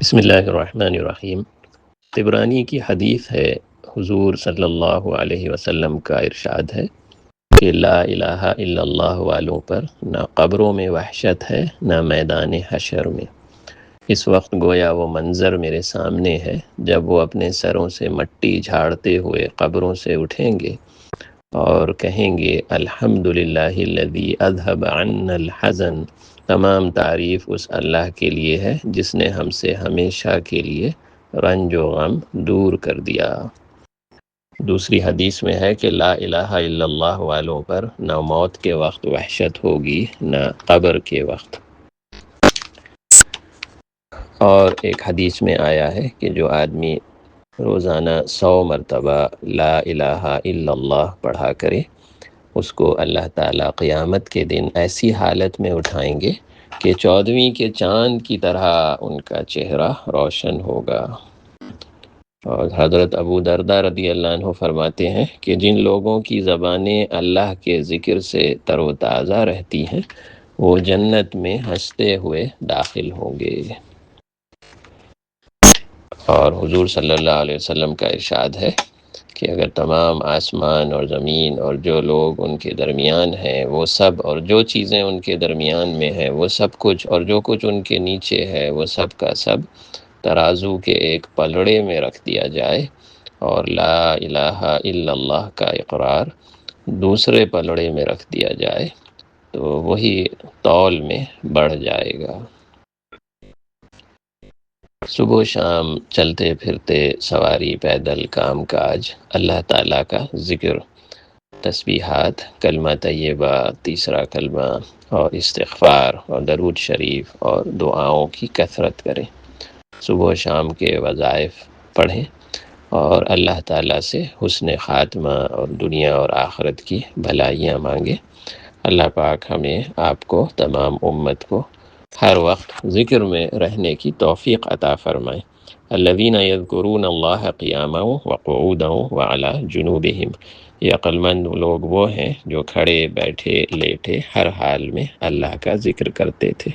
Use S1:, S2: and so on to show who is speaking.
S1: بسم اللہ الرحمن الرحیم۔ طبرانی کی حدیث ہے، حضور صلی اللہ علیہ وسلم کا ارشاد ہے کہ لا الہ الا اللہ والوں پر نہ قبروں میں وحشت ہے نہ میدان حشر میں۔ اس وقت گویا وہ منظر میرے سامنے ہے جب وہ اپنے سروں سے مٹی جھاڑتے ہوئے قبروں سے اٹھیں گے اور کہیں گے الحمدللہ الذی اذھب عنا الحزن، تمام تعریف اس اللہ کے لیے ہے جس نے ہم سے ہمیشہ کے لیے رنج و غم دور کر دیا۔ دوسری حدیث میں ہے کہ لا الہ الا اللہ والوں پر نہ موت کے وقت وحشت ہوگی نہ قبر کے وقت۔ اور ایک حدیث میں آیا ہے کہ جو آدمی روزانہ 100 مرتبہ لا الہ الا اللہ پڑھا کرے، اس کو اللہ تعالیٰ قیامت کے دن ایسی حالت میں اٹھائیں گے کہ 14ویں کے چاند کی طرح ان کا چہرہ روشن ہوگا۔ اور حضرت ابو درداء رضی اللہ عنہ فرماتے ہیں کہ جن لوگوں کی زبانیں اللہ کے ذکر سے تر و تازہ رہتی ہیں وہ جنت میں ہنستے ہوئے داخل ہوں گے۔ اور حضور صلی اللہ علیہ وسلم کا ارشاد ہے کہ اگر تمام آسمان اور زمین اور جو لوگ ان کے درمیان ہیں وہ سب، اور جو چیزیں ان کے درمیان میں ہیں وہ سب کچھ، اور جو کچھ ان کے نیچے ہے وہ سب کا سب ترازو کے ایک پلڑے میں رکھ دیا جائے اور لا الہ الا اللہ کا اقرار دوسرے پلڑے میں رکھ دیا جائے تو وہی تول میں بڑھ جائے گا۔ صبح و شام چلتے پھرتے، سواری پیدل، کام کاج، اللہ تعالیٰ کا ذکر، تسبیحات، کلمہ طیبہ، تیسرا کلمہ اور استغفار اور درود شریف اور دعاؤں کی کثرت کریں۔ صبح و شام کے وظائف پڑھیں اور اللہ تعالیٰ سے حسن خاتمہ اور دنیا اور آخرت کی بھلائیاں مانگیں۔ اللہ پاک ہمیں، آپ کو، تمام امت کو ہر وقت ذکر میں رہنے کی توفیق عطا فرمائے۔ الذین یذکرون اللہ قیاما وقعودا وعلی جنوبہم، یہ عقل مند لوگ وہ ہیں جو کھڑے، بیٹھے، لیٹے، ہر حال میں اللہ کا ذکر کرتے تھے۔